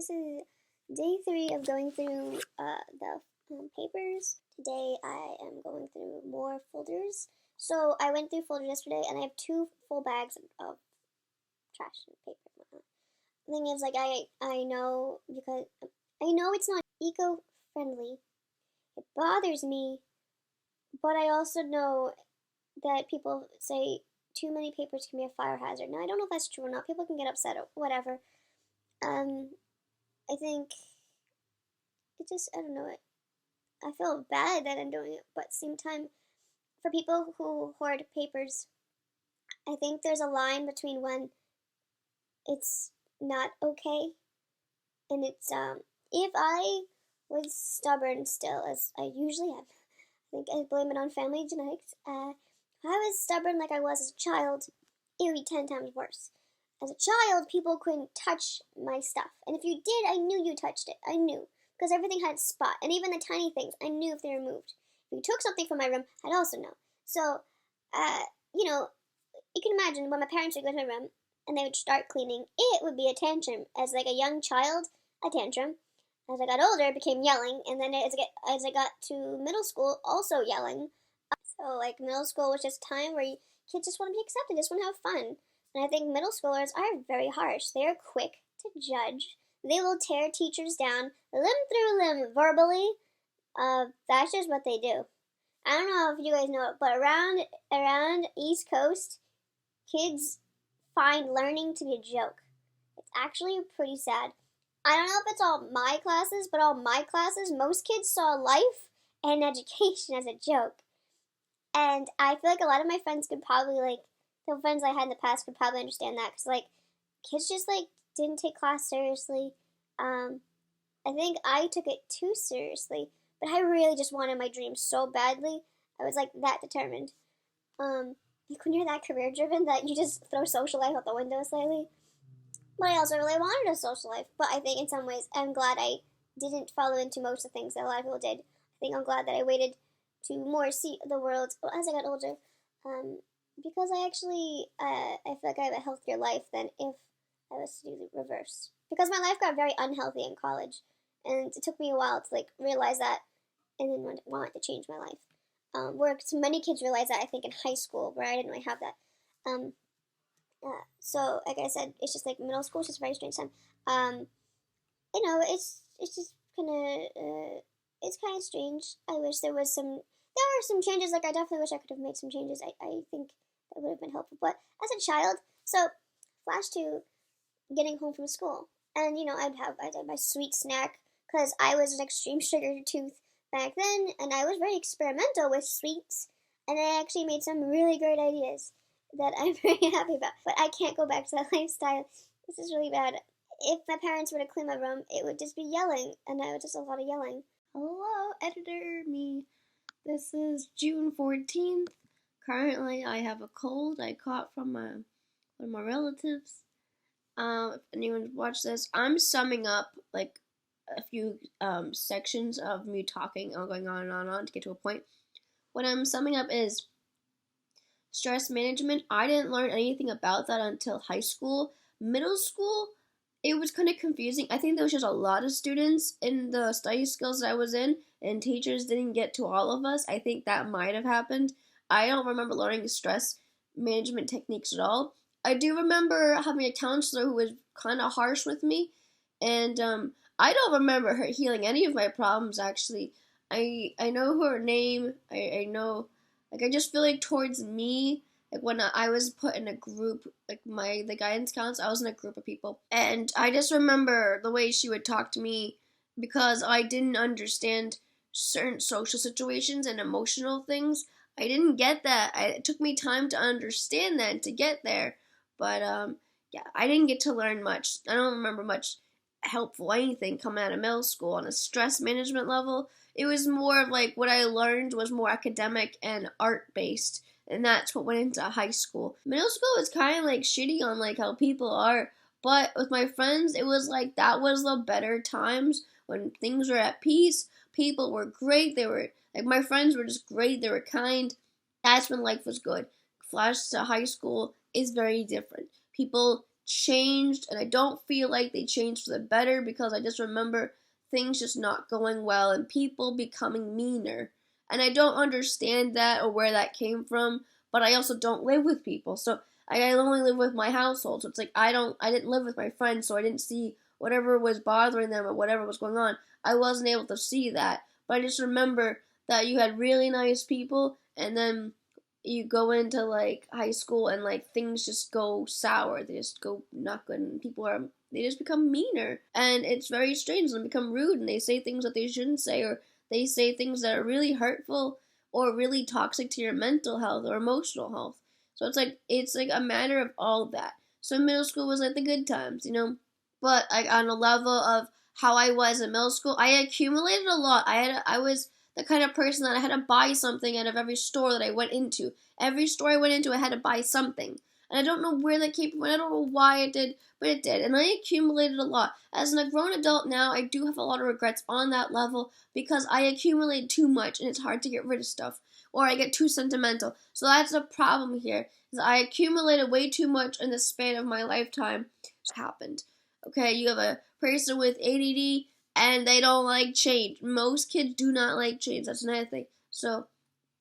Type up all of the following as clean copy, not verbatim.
This is day 3 of going through the papers. Today I am going through more folders. So I went through folders yesterday, and I have 2 full bags of trash and paper and whatnot. The thing is, I know, because I know it's not eco-friendly. It bothers me, but I also know that people say too many papers can be a fire hazard. Now, I don't know if that's true or not. People can get upset or whatever. I think I don't know, I feel bad that I'm doing it, but at the same time, for people who hoard papers, I think there's a line between when it's not okay and it's, if I was stubborn still, as I usually am, I think I blame it on family genetics. If I was stubborn like I was as a child, it would be 10 times worse. As a child, people couldn't touch my stuff. And if you did, I knew you touched it. I knew. Because everything had a spot. And even the tiny things, I knew if they were moved. If you took something from my room, I'd also know. So, you know, you can imagine when my parents would go to my room and they would start cleaning, it would be a tantrum. As like a young child, a tantrum. As I got older, it became yelling. And then as I got to middle school, also yelling. So, like, middle school was just time where kids just want to be accepted, just want to have fun. And I think middle schoolers are very harsh. They are quick to judge. They will tear teachers down limb through limb verbally. That's just what they do. I don't know if you guys know it, but around East Coast, kids find learning to be a joke. It's actually pretty sad. I don't know if it's all my classes, but all my classes, most kids saw life and education as a joke. And I feel like a lot of my friends could probably, the friends I had in the past could probably understand that. Because, kids just, didn't take class seriously. I think I took it too seriously. But I really just wanted my dream so badly. I was, that determined. When you're that career-driven that you just throw social life out the window slightly. But I also really wanted a social life. But I think in some ways I'm glad I didn't follow into most of the things that a lot of people did. I think I'm glad that I waited to more see the world as I got older, because I actually, I feel like I have a healthier life than if I was to do the reverse. Because my life got very unhealthy in college, and it took me a while to realize that, and then want to change my life. Where so many kids realize that, I think, in high school, where I didn't really have that. So like I said, it's just middle school is just a very strange time. It's just it's kind of strange. I wish there were some changes. I definitely wish I could have made some changes. I think that would have been helpful. But as a child, so flash to getting home from school, and I'd have my sweet snack because I was an extreme sugar tooth back then, and I was very experimental with sweets, and I actually made some really great ideas that I'm very happy about. But I can't go back to that lifestyle. This is really bad. If my parents were to clean my room, it would just be yelling, and I would just a lot of yelling. Hello, editor me. This is June 14th. Currently, I have a cold I caught from one of my relatives. If anyone's watched this, I'm summing up a few sections of me talking and going on and on to get to a point. What I'm summing up is stress management. I didn't learn anything about that until high school. Middle school, it was kind of confusing. I think there was just a lot of students in the study skills that I was in, and teachers didn't get to all of us. I think that might have happened. I don't remember learning stress management techniques at all. I do remember having a counselor who was kind of harsh with me, and I don't remember her healing any of my problems, actually. I know her name. I know, I just feel towards me, when I was put in a group, the guidance counselor, I was in a group of people. And I just remember the way she would talk to me because I didn't understand certain social situations and emotional things. I didn't get that. It took me time to understand that and to get there. But, yeah, I didn't get to learn much. I don't remember much helpful anything coming out of middle school on a stress management level. It was more of what I learned was more academic and art-based. And that's what went into high school. Middle school was kind of shitty on how people are. But with my friends, it was that was the better times when things were at peace. People were great. They were, my friends were just great. They were kind. That's when life was good. Flash to high school is very different. People changed, and I don't feel like they changed for the better because I just remember things just not going well and people becoming meaner. And I don't understand that or where that came from, but I also don't live with people. So I only live with my household. So it's like I didn't live with my friends, so I didn't see whatever was bothering them or whatever was going on. I wasn't able to see that. But I just remember that you had really nice people, and then you go into like high school and like things just go sour. They just go not good, and they just become meaner, and it's very strange. And become rude, and they say things that they shouldn't say, or they say things that are really hurtful or really toxic to your mental health or emotional health. So it's like a matter of all of that. So middle school was like the good times, but like on a level of how I was in middle school, I accumulated a lot. I was the kind of person that I had to buy something out of every store that I went into. Every store I went into, I had to buy something. And I don't know where that came from. I don't know why it did, but it did. And I accumulated a lot. As a grown adult now, I do have a lot of regrets on that level because I accumulate too much and it's hard to get rid of stuff. Or I get too sentimental. So that's the problem here. Is I accumulated way too much in the span of my lifetime. It's happened. Okay, you have a person with ADD and they don't like change. Most kids do not like change. That's another thing. So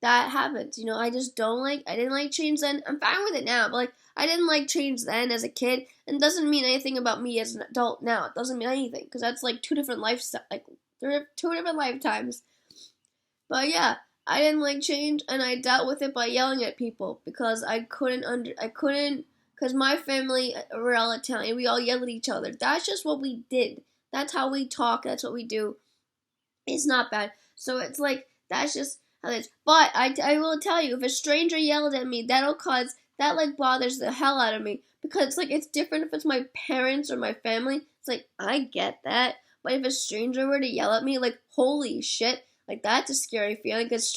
that happens. I didn't like change then. I'm fine with it now, but like I didn't like change then as a kid, and it doesn't mean anything about me as an adult now. It doesn't mean anything because that's like two different lifestyles, like they're two different lifetimes. But yeah, I didn't like change, and I dealt with it by yelling at people because I couldn't, because my family were all Italian. We all yelled at each other. That's just what we did. That's how we talk. That's what we do. It's not bad. So it's like, that's just how it is. But I will tell you, if a stranger yelled at me, that like bothers the hell out of me. Because like, it's different if it's my parents or my family. It's like, I get that. But if a stranger were to yell at me, like, holy shit, like that's a scary feeling. Because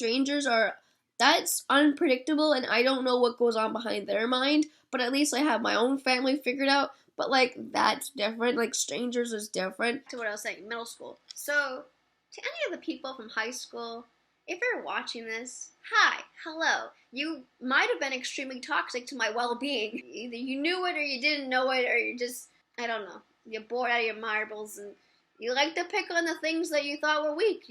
that's unpredictable and I don't know what goes on behind their mind. But at least I have my own family figured out. But like, that's different. Like, strangers is different. To what I was saying, middle school. So, to any of the people from high school, if you're watching this, hi, hello. You might have been extremely toxic to my well-being. Either you knew it or you didn't know it, or you're just, I don't know, you're bored out of your marbles and you like to pick on the things that you thought were weak.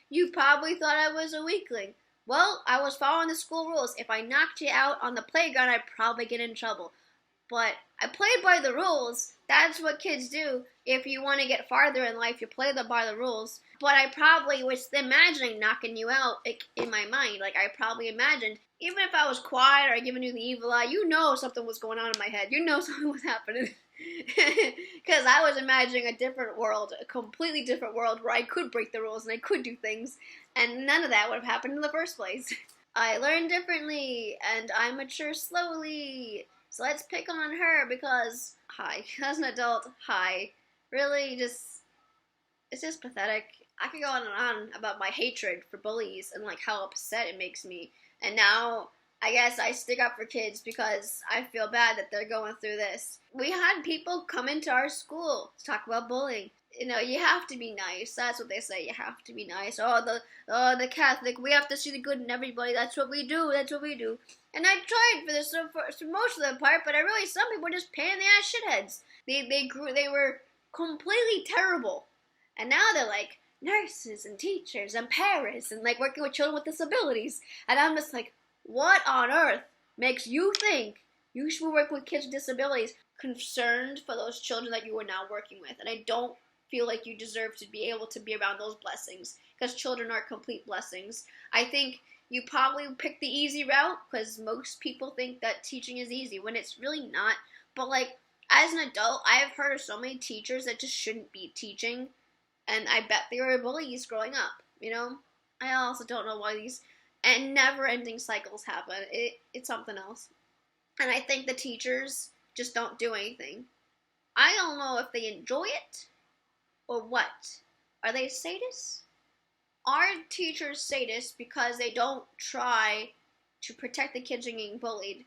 You probably thought I was a weakling. Well, I was following the school rules. If I knocked you out on the playground, I'd probably get in trouble. But I played by the rules. That's what kids do. If you want to get farther in life, you play by the rules. But I probably was imagining knocking you out in my mind. Like, I probably imagined, even if I was quiet or giving you the evil eye, something was going on in my head. Something was happening. Because I was imagining a different world, a completely different world where I could break the rules and I could do things. And none of that would have happened in the first place. I learn differently, and I mature slowly. So let's pick on her because, hi, as an adult, hi. Really, it's just pathetic. I could go on and on about my hatred for bullies and like how upset it makes me. And now, I guess I stick up for kids because I feel bad that they're going through this. We had people come into our school to talk about bullying. You have to be nice. That's what they say. You have to be nice. The Catholic. We have to see the good in everybody. That's what we do. That's what we do. And I tried for this for most of the part, but some people were just pain in the ass shitheads. They were completely terrible, and now they're like nurses and teachers and parents and like working with children with disabilities. And I'm just like, what on earth makes you think you should work with kids with disabilities? Concerned for those children that you are now working with, and I don't feel like you deserve to be able to be around those blessings because children are complete blessings. I think you probably pick the easy route because most people think that teaching is easy when it's really not. But like, as an adult, I have heard of so many teachers that just shouldn't be teaching, and I bet they were bullies growing up. I also don't know why these and never-ending cycles happen. It's something else, and I think the teachers just don't do anything. I don't know if they enjoy it or what? Are they sadists? Are teachers sadists because they don't try to protect the kids from getting bullied?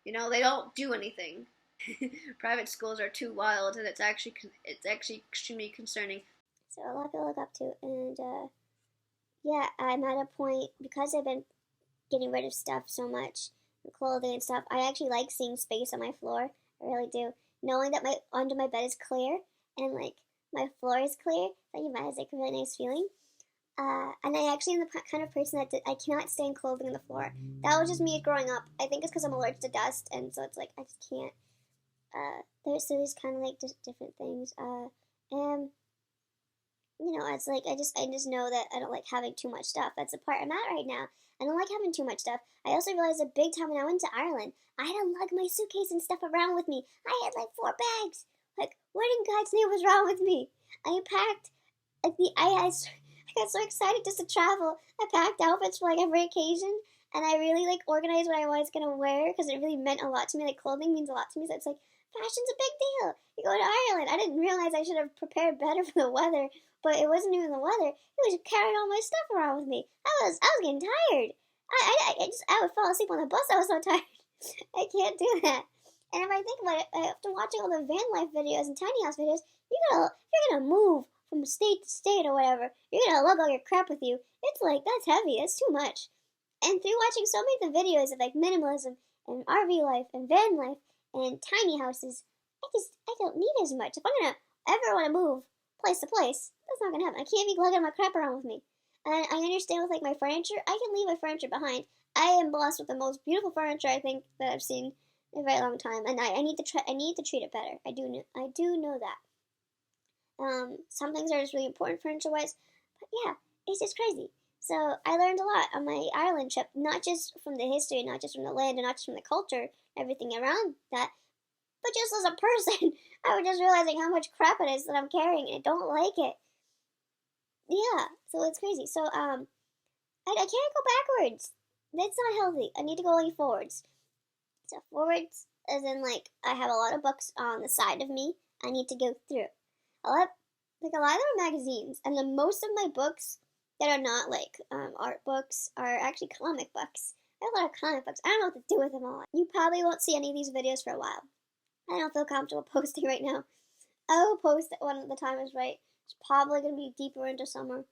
They don't do anything. Private schools are too wild, and it's actually extremely concerning. So a lot to look up to, and yeah, I'm at a point because I've been getting rid of stuff so much, clothing and stuff. I actually like seeing space on my floor. I really do. knowing that my under my bed is clear and like my floor is clear. Think about it, it's like a really nice feeling. And I actually am the kind of person that I cannot stand clothing on the floor. That was just me growing up. I think it's because I'm allergic to dust, and so it's like I just can't. There's kind of like just different things. And it's like I just know that I don't like having too much stuff. That's the part I'm at right now. I don't like having too much stuff. I also realized a big time when I went to Ireland, I had to lug my suitcase and stuff around with me. I had like 4 bags. Like, what in God's name was wrong with me? I packed like I got so excited just to travel. I packed outfits for like every occasion, and I really like organized what I was gonna wear because it really meant a lot to me. Like clothing means a lot to me, so it's like fashion's a big deal. You go to Ireland. I didn't realize I should have prepared better for the weather, but it wasn't even the weather. It was carrying all my stuff around with me. I was getting tired. I would fall asleep on the bus. I was so tired. I can't do that. And if I think about it, after watching all the van life videos and tiny house videos, if you're gonna move from state to state or whatever, you're gonna lug all your crap with you. It's like that's heavy. That's too much. And through watching so many of the videos of like minimalism and RV life and van life and tiny houses, I don't need as much. If I'm gonna ever want to move place to place, that's not gonna happen. I can't be lugging my crap around with me. And I understand with like my furniture, I can leave my furniture behind. I am blessed with the most beautiful furniture I think that I've seen in a very long time, and I need to try. I need to treat it better. I do know that. Some things are just really important furniture wise, but yeah, it's just crazy. So I learned a lot on my Ireland trip, not just from the history, not just from the land, and not just from the culture, everything around that, but just as a person. I was just realizing how much crap it is that I'm carrying, and I don't like it. Yeah, so it's crazy. So I can't go backwards. That's not healthy. I need to go only forwards. So forwards, as in like I have a lot of books on the side of me. I need to go through. A lot of them are magazines, and the most of my books that are not like art books are actually comic books. I have a lot of comic books. I don't know what to do with them all. You probably won't see any of these videos for a while. I don't feel comfortable posting right now. I will post it when the time is right. It's probably gonna be deeper into summer.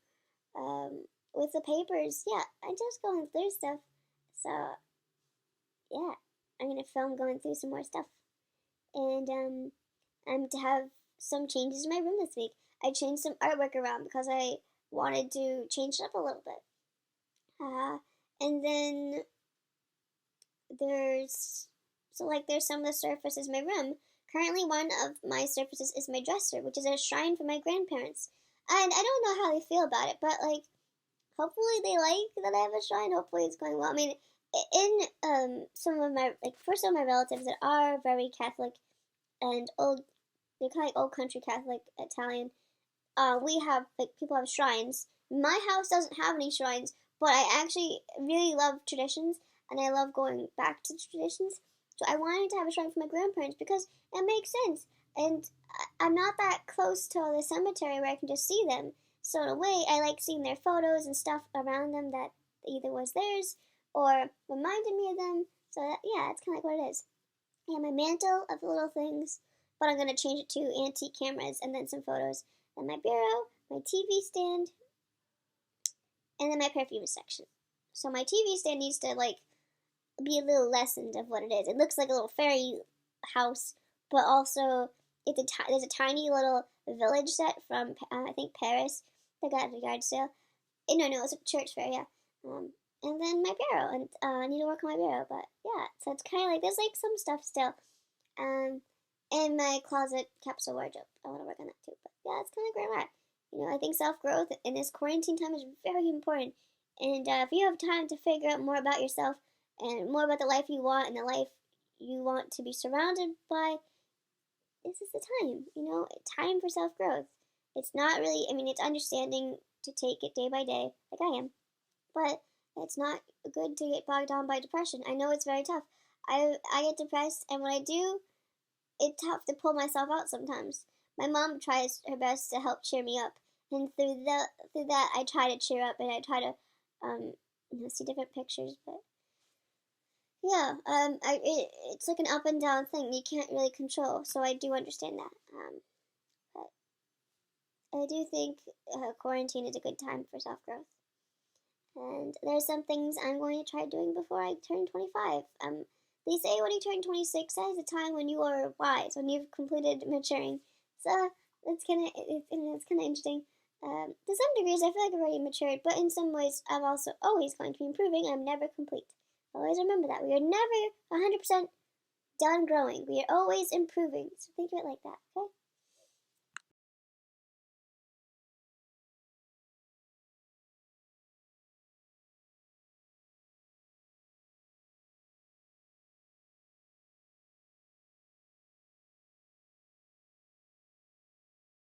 With the papers, yeah, I'm just going through stuff. So yeah, I'm gonna film going through some more stuff, and I'm to have some changes in my room this week. I changed some artwork around because I wanted to change it up a little bit. And then there's some of the surfaces in my room. Currently, one of my surfaces is my dresser, which is a shrine for my grandparents. And I don't know how they feel about it, but like, hopefully they like that I have a shrine. Hopefully it's going well. I mean, in some of my for some of my relatives that are very Catholic and old, they're kind of like old country Catholic Italian. We have like people have shrines. My house doesn't have any shrines, but I actually really love traditions, and I love going back to traditions. So I wanted to have a shrine for my grandparents because it makes sense, and I'm not that close to the cemetery where I can just see them. So in a way, I like seeing their photos and stuff around them that either was theirs or reminded me of them. So yeah, that's kind of like what it is. I have my mantle of little things, but I'm gonna change it to antique cameras and then some photos. Then my bureau, my TV stand, and then my perfume section. So my TV stand needs to like be a little lessened of what it is. It looks like a little fairy house, but also there's a tiny little village set from I think Paris that got at a yard sale. No, it was a church fair, yeah. And then my bureau, and I need to work on my bureau, but yeah. So it's kind of like there's like some stuff still. And my closet capsule wardrobe. I want to work on that too, but yeah, it's kind of where I'm at. I think self growth in this quarantine time is very important. And if you have time to figure out more about yourself and more about the life you want and the life you want to be surrounded by, this is the time. Time for self growth. It's not really. I mean, it's understanding to take it day by day, like I am, but it's not good to get bogged down by depression. I know it's very tough. I get depressed, and when I do, it's tough to pull myself out sometimes. My mom tries her best to help cheer me up, and through that I try to cheer up, and I try to see different pictures. But yeah, it's like an up and down thing you can't really control. So I do understand that. But I do think quarantine is a good time for self growth. And there's some things I'm going to try doing before I turn 25. They say when you turn 26, that is a time when you are wise, when you've completed maturing. So it's kind of interesting. To some degrees, I feel like I've already matured, but in some ways, I'm also always going to be improving. I'm never complete. Always remember that we are never 100% done growing. We are always improving. So think of it like that. Okay.